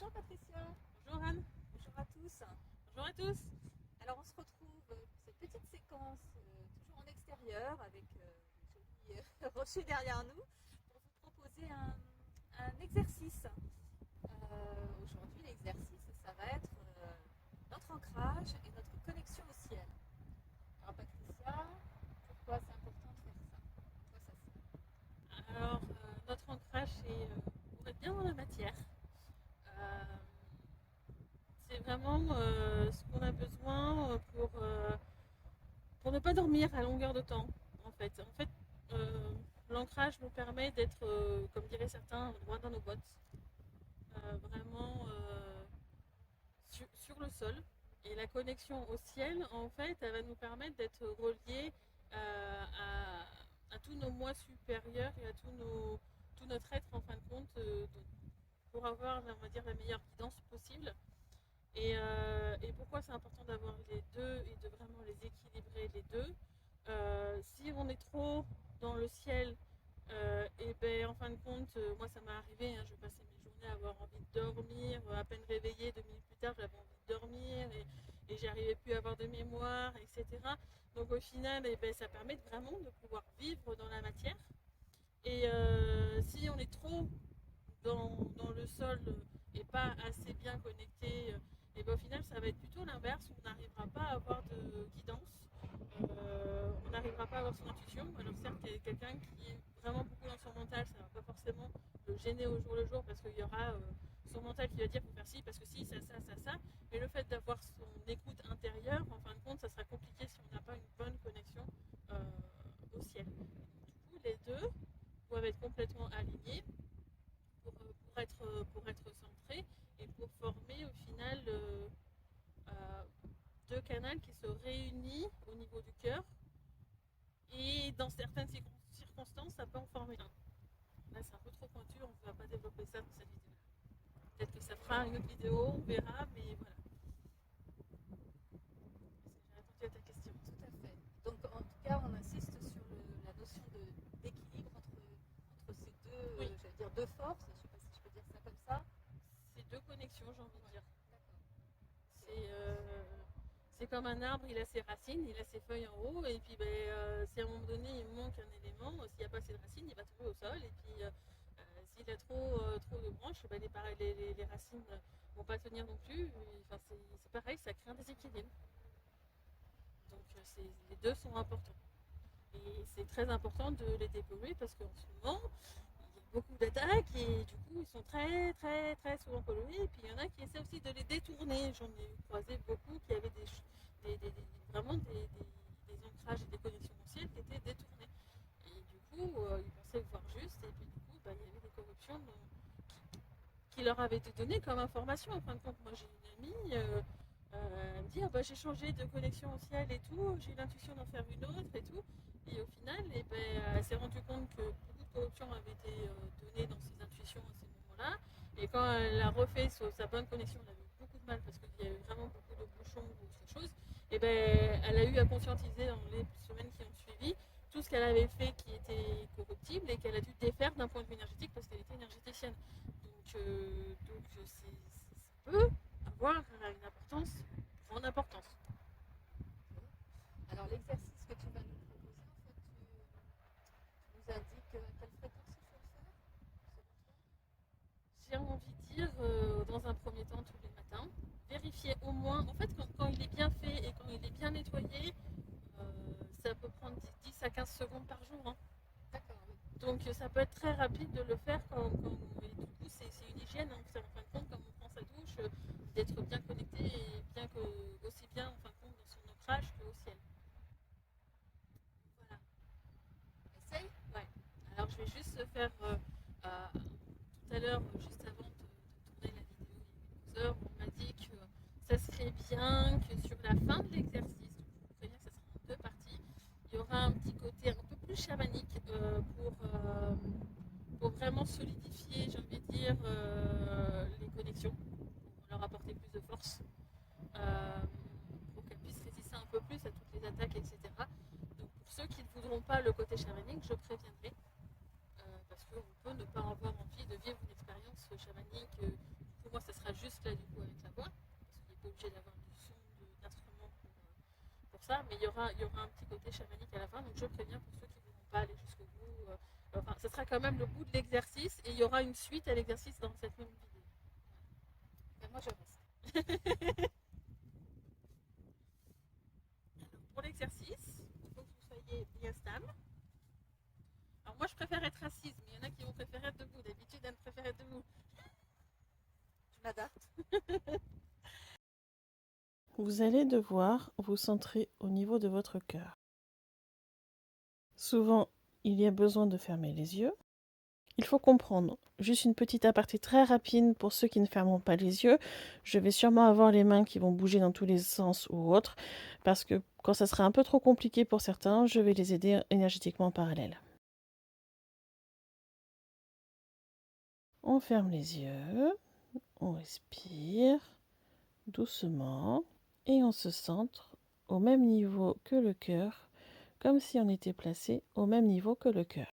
Bonjour Patricia, Bonjour Anne, bonjour à tous. bonjour à tous. Alors on se retrouve pour cette petite séquence toujours en extérieur avec les jolis rochers derrière nous pour vous proposer un exercice. Aujourd'hui l'exercice ça va être notre ancrage et notre connexion au ciel. Alors Patricia, pourquoi c'est important de faire ça? Pourquoi ça sert? Alors, notre ancrage, c'est pour être bien dans la matière. Euh, c'est vraiment ce qu'on a besoin pour ne pas dormir à longueur de temps, en fait. Euh, L'ancrage nous permet d'être, comme diraient certains, droit dans nos bottes. Vraiment sur le sol. Et la connexion au ciel, en fait, elle va nous permettre d'être reliés à tous nos moi supérieurs et à tout notre être, en fin de compte, pour avoir, on va dire, la meilleure guidance possible. Et pourquoi c'est important d'avoir les deux et de vraiment les équilibrer les deux. Si on est trop dans le ciel, et ben en fin de compte, moi ça m'est arrivé, hein, je passais mes journées à avoir envie de dormir, à peine réveillée, 2 minutes plus tard j'avais envie de dormir et j'arrivais plus à avoir de mémoire, etc. Donc au final, eh ben, ça permet vraiment de pouvoir vivre dans la matière. Et si on est trop dans le sol et pas assez bien connecté, et ben au final ça va être plutôt l'inverse, on n'arrivera pas à avoir de guidance, on n'arrivera pas à avoir son intuition. Alors certes, il y a quelqu'un qui est vraiment beaucoup dans son mental, ça ne va pas forcément le gêner au jour le jour parce qu'il y aura son mental qui va dire faut faire ci parce que si, ça, mais le fait d'avoir son écoute intérieure, en fin de compte, ça sera compliqué si on n'a pas une bonne connexion au ciel. Du coup, les deux doivent être complètement alignés pour être centré et pour former au final euh, deux canaux qui se réunissent au niveau du cœur et dans certaines circonstances ça peut en former un. Là c'est un peu trop pointu, on ne va pas développer ça dans cette vidéo. Peut-être que ça fera une autre vidéo, on verra, mais voilà. Est-ce que j'ai répondu à ta question? Tout à fait. Donc en tout cas on insiste sur la notion d'équilibre entre ces deux, Oui, j'allais dire deux forces, je ne sais pas si je peux dire ça comme ça. c'est deux connexions, j'ai envie de Ouais, dire. d'accord. C'est c'est comme un arbre, il a ses racines, il a ses feuilles en haut, et puis ben, si à un moment donné il manque un élément, s'il n'y a pas assez de racines, il va tomber au sol, et puis s'il a trop de branches, ben, les racines ne vont pas tenir non plus. Enfin, c'est pareil, ça crée un déséquilibre. Donc les deux sont importants. Et c'est très important de les dépolluer parce qu'en ce moment, il y a beaucoup d'attaques et du coup, ils sont très, très, très souvent pollués. Et puis, il y en a qui essaient aussi de les détourner. J'en ai croisé beaucoup qui avaient vraiment des ancrages et des connexions au ciel qui étaient détournés. Et du coup, ils pensaient voir juste. Et puis, du coup, bah, il y avait des corruptions qui leur avaient été données comme information. En fin de compte, moi, j'ai une amie. Elle me dit ah bah, j'ai changé de connexion au ciel et tout, j'ai eu l'intuition d'en faire une autre et tout. Et au final, eh ben, elle s'est rendue compte que beaucoup de corruption avait été donnée dans ses intuitions à ces moments-là. Et quand elle a refait sa bonne connexion, elle a eu beaucoup de mal parce qu'il y a eu vraiment beaucoup de bouchons ou autre chose. Et ben, elle a eu à conscientiser dans les semaines qui ont suivi tout ce qu'elle avait fait qui était corruptible et qu'elle a dû défaire d'un point de vue énergétique parce qu'elle était énergéticienne. Donc ça peut avoir une importance, une grande importance. Ok. Alors l'exercice que tu vas nous proposer, en fait, tu nous indiques à quelle fréquence il faut le faire, selon toi? J'ai envie de dire, dans un premier temps, tous les matins. Vérifier au moins, en fait, quand il est bien fait et quand il est bien nettoyé, ça peut prendre 10 à 15 secondes par jour, hein. D'accord, oui. Donc ça peut être très rapide de le faire et du coup c'est une hygiène, hein. C'est en fin de compte comme on prend sa douche, d'être bien connecté et aussi bien en fin de compte dans son ancrage qu'au ciel. Voilà. Essaye. Ouais. Alors je vais juste faire tout à l'heure, juste avant de tourner la vidéo, il y a quelques heures, on m'a dit que ça serait bien que sur la fin de l'exercice, donc je vous préviens que ça sera en deux parties, il y aura un petit côté un peu plus chamanique pour vraiment solidifier, j'ai envie de dire, les connexions, pour leur apporter plus de force, euh, pour qu'elles puissent résister un peu plus à toutes les attaques, etc. Donc pour ceux qui ne voudront pas le côté chamanique, je préviendrai, parce qu'on peut ne pas avoir envie de vivre une expérience chamanique. Pour moi, ça sera il y aura un petit côté chamanique à la fin, donc je préviens pour ceux qui ne voudront pas aller jusqu'au bout. Enfin, ce sera quand même le bout de l'exercice et il y aura une suite à l'exercice dans cette même vidéo. Mais moi, je reste. Pour l'exercice, il faut que vous soyez bien stable. Alors moi, je préfère être assise, mais il y en a qui vont préférer être debout. D'habitude, elles préfèrent être debout. Je m'adapte. Vous allez devoir vous centrer au niveau de votre cœur. Souvent, il y a besoin de fermer les yeux. Il faut comprendre, juste une petite aparté très rapide pour ceux qui ne fermeront pas les yeux. Je vais sûrement avoir les mains qui vont bouger dans tous les sens ou autres, parce que quand ça sera un peu trop compliqué pour certains, je vais les aider énergétiquement en parallèle. On ferme les yeux, on respire doucement et on se centre au même niveau que le cœur, comme si on était placé au même niveau que le cœur.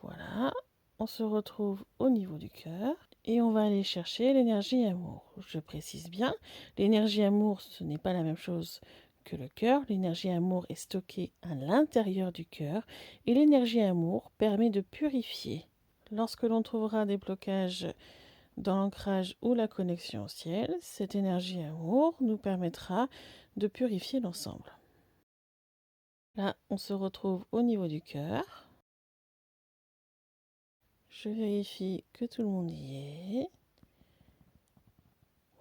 Voilà, on se retrouve au niveau du cœur et on va aller chercher l'énergie amour. Je précise bien, l'énergie amour, ce n'est pas la même chose que le cœur. L'énergie amour est stockée à l'intérieur du cœur et l'énergie amour permet de purifier. Lorsque l'on trouvera des blocages dans l'ancrage ou la connexion au ciel, cette énergie amour nous permettra de purifier l'ensemble. Là, on se retrouve au niveau du cœur. Je vérifie que tout le monde y est.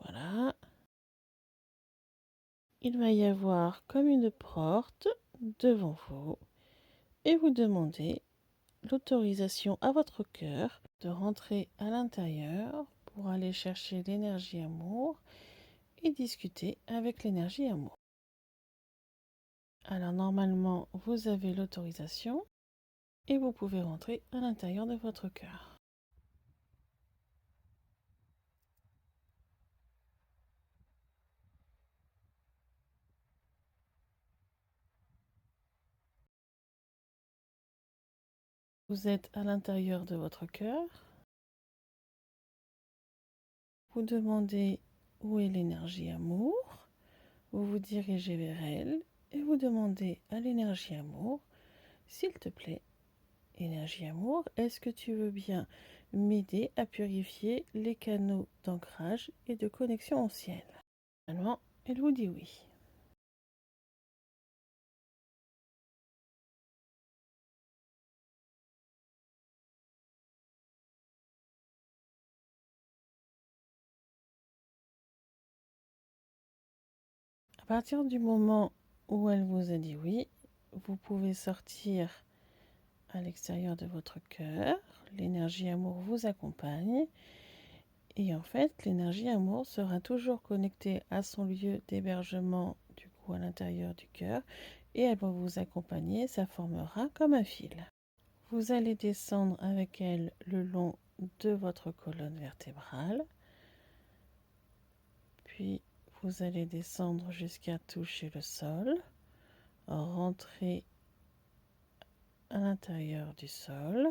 Voilà. Il va y avoir comme une porte devant vous et vous demandez l'autorisation à votre cœur de rentrer à l'intérieur pour aller chercher l'énergie amour et discuter avec l'énergie amour. Alors normalement, vous avez l'autorisation et vous pouvez rentrer à l'intérieur de votre cœur. Vous êtes à l'intérieur de votre cœur. Vous demandez où est l'énergie amour. Vous vous dirigez vers elle et vous demandez à l'énergie amour, s'il te plaît, énergie amour, est-ce que tu veux bien m'aider à purifier les canaux d'ancrage et de connexion au ciel? Finalement, elle vous dit oui. À partir du moment où elle vous a dit oui, vous pouvez sortir à l'extérieur de votre cœur. L'énergie amour vous accompagne. Et en fait, l'énergie amour sera toujours connectée à son lieu d'hébergement, du coup à l'intérieur du cœur, et elle va vous accompagner, ça formera comme un fil. Vous allez descendre avec elle le long de votre colonne vertébrale, puis vous allez descendre jusqu'à toucher le sol, rentrer à l'intérieur du sol,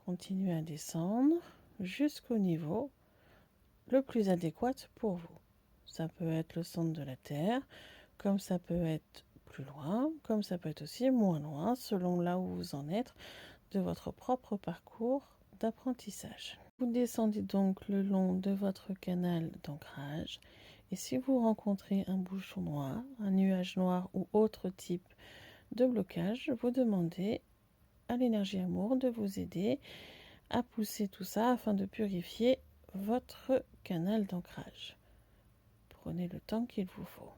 continuer à descendre jusqu'au niveau le plus adéquat pour vous. Ça peut être le centre de la Terre, comme ça peut être plus loin, comme ça peut être aussi moins loin, selon là où vous en êtes de votre propre parcours d'apprentissage. Vous descendez donc le long de votre canal d'ancrage et si vous rencontrez un bouchon noir, un nuage noir ou autre type de blocage, vous demandez à l'énergie amour de vous aider à pousser tout ça afin de purifier votre canal d'ancrage. Prenez le temps qu'il vous faut.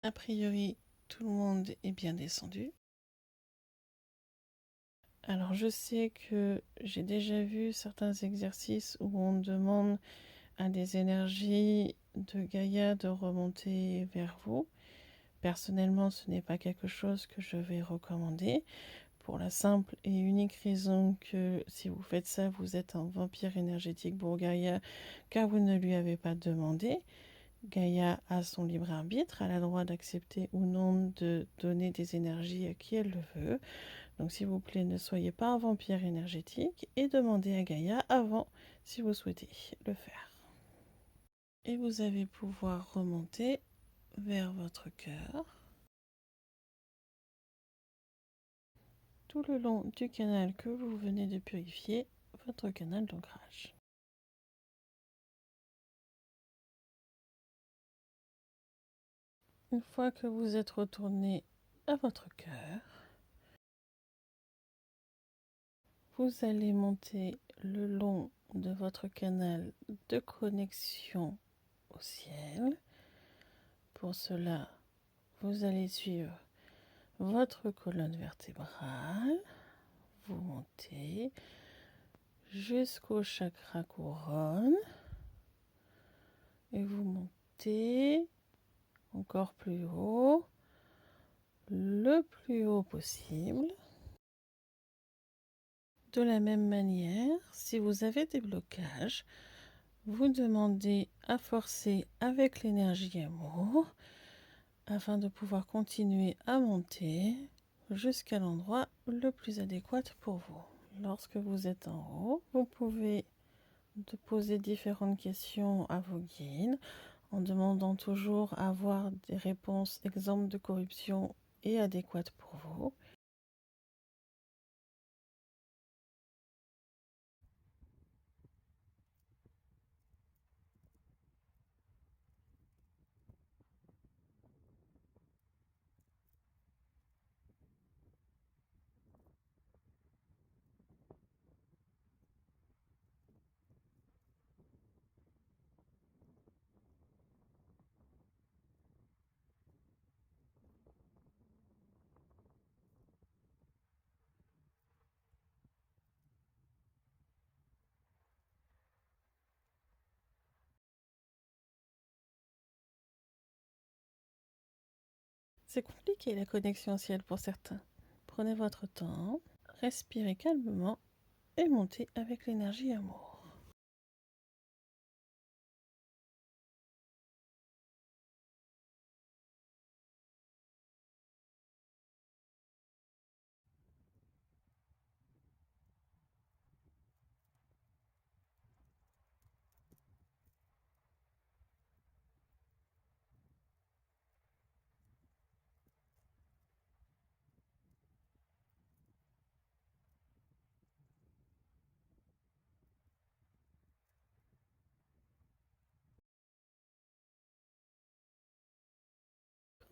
A priori, tout le monde est bien descendu. Alors je sais que j'ai déjà vu certains exercices où on demande à des énergies de Gaïa de remonter vers vous. Personnellement, ce n'est pas quelque chose que je vais recommander pour la simple et unique raison que si vous faites ça, vous êtes un vampire énergétique pour Gaïa car vous ne lui avez pas demandé. Gaïa a son libre arbitre, elle a le droit d'accepter ou non de donner des énergies à qui elle le veut. Donc s'il vous plaît, ne soyez pas un vampire énergétique et demandez à Gaïa avant si vous souhaitez le faire. Et vous allez pouvoir remonter vers votre cœur, tout le long du canal que vous venez de purifier, votre canal d'ancrage. Une fois que vous êtes retourné à votre cœur, vous allez monter le long de votre canal de connexion au ciel. Pour cela, vous allez suivre votre colonne vertébrale, vous montez jusqu'au chakra couronne et vous montez encore plus haut, le plus haut possible. De la même manière, si vous avez des blocages, vous demandez à forcer avec l'énergie amour afin de pouvoir continuer à monter jusqu'à l'endroit le plus adéquat pour vous. Lorsque vous êtes en haut, vous pouvez poser différentes questions à vos guides en demandant toujours à avoir des réponses exemptes de corruption et adéquates pour vous. C'est compliqué la connexion au ciel pour certains. Prenez votre temps, respirez calmement et montez avec l'énergie amour.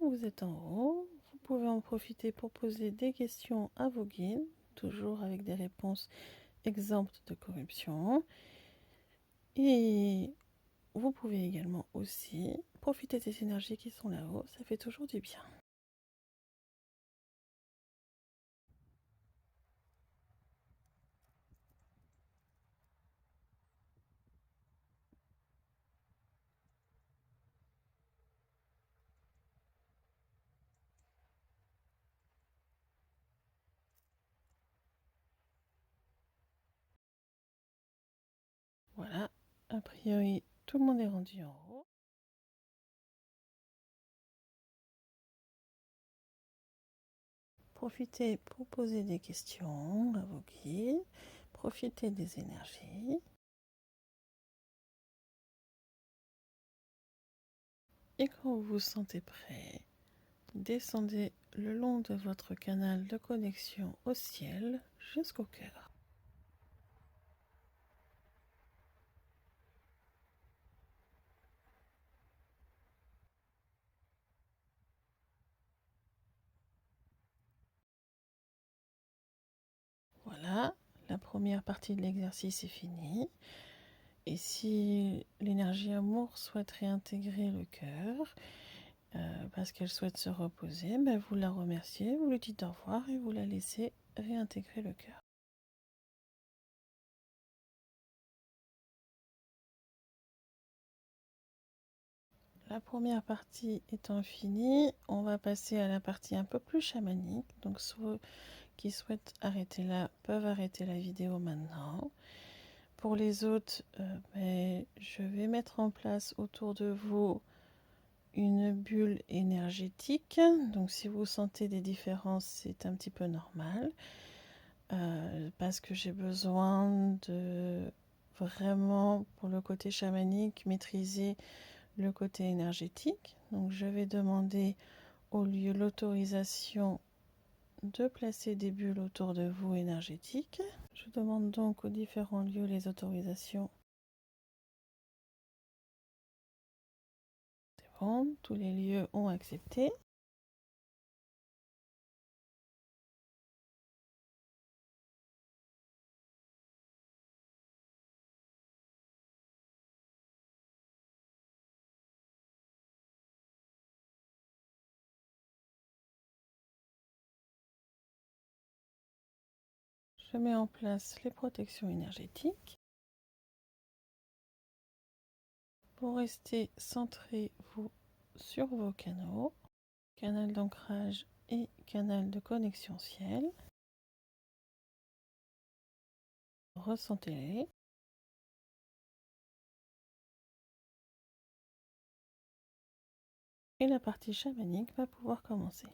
Quand vous êtes en haut, vous pouvez en profiter pour poser des questions à vos guides, toujours avec des réponses exemptes de corruption. Et vous pouvez également aussi profiter des énergies qui sont là-haut, ça fait toujours du bien. Voilà, a priori, tout le monde est rendu en haut. Profitez pour poser des questions à vos guides, profitez des énergies. Et quand vous vous sentez prêt, descendez le long de votre canal de connexion au ciel jusqu'au cœur. Voilà, la première partie de l'exercice est finie. Et si l'énergie amour souhaite réintégrer le cœur, parce qu'elle souhaite se reposer, ben vous la remerciez, vous lui dites au revoir et vous la laissez réintégrer le cœur. La première partie étant finie, on va passer à la partie un peu plus chamanique. Donc ceux qui souhaitent arrêter là peuvent arrêter la vidéo maintenant. Pour les autres, je vais mettre en place autour de vous une bulle énergétique. Donc si vous sentez des différences, c'est un petit peu normal. Parce que j'ai besoin de vraiment, pour le côté chamanique, maîtriser le côté énergétique. Donc je vais demander au lieu l'autorisation de placer des bulles autour de vous énergétiques. Je demande donc aux différents lieux les autorisations. C'est bon, tous les lieux ont accepté. Je mets en place les protections énergétiques. Pour rester centré sur vos canaux, canal d'ancrage et canal de connexion ciel. Ressentez-les. Et la partie chamanique va pouvoir commencer.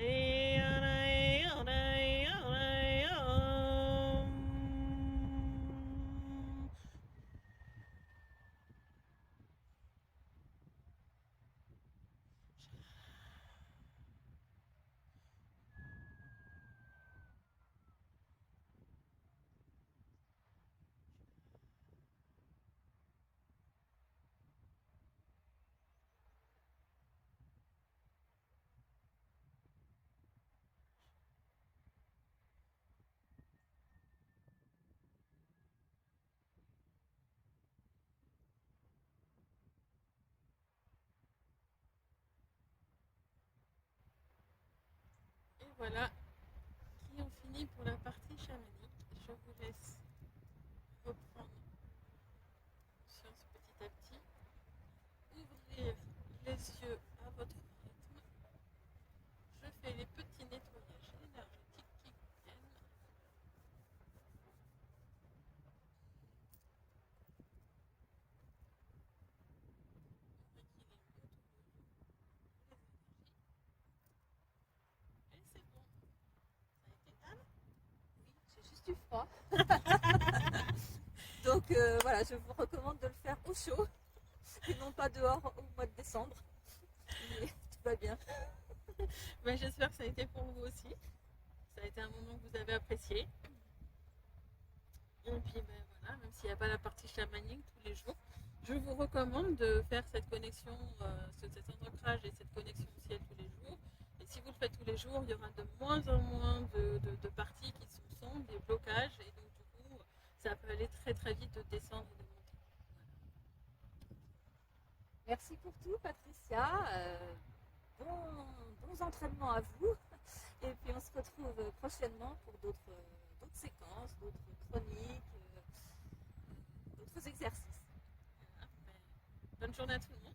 Et voilà, qui ont fini pour la partie chamanique. Je vous laisse reprendre conscience petit à petit, ouvrir les yeux à votre rythme. Je fais les petits nettoyages énergétiques qui viennent. Et c'est bon. Ça a été calme. Oui, j'ai juste du froid. Donc voilà, je vous recommande de le faire au chaud et non pas dehors au mois de décembre. Mais tout va bien. J'espère que ça a été pour vous aussi. ça a été un moment que vous avez apprécié. Et puis voilà, même s'il n'y a pas la partie chamanique tous les jours, je vous recommande de faire cette connexion, cet ancrage et cette connexion au ciel tous les jours. Et si vous le faites tous les jours, il y aura de moins en moins de parties qui sont sombres, des blocages, et donc du coup, ça peut aller très très vite de descendre et de monter. Merci pour tout, Patricia. Bons entraînements à vous. Et puis on se retrouve prochainement pour d'autres séquences, d'autres chroniques, d'autres exercices. Voilà. Bonne journée à tout le monde.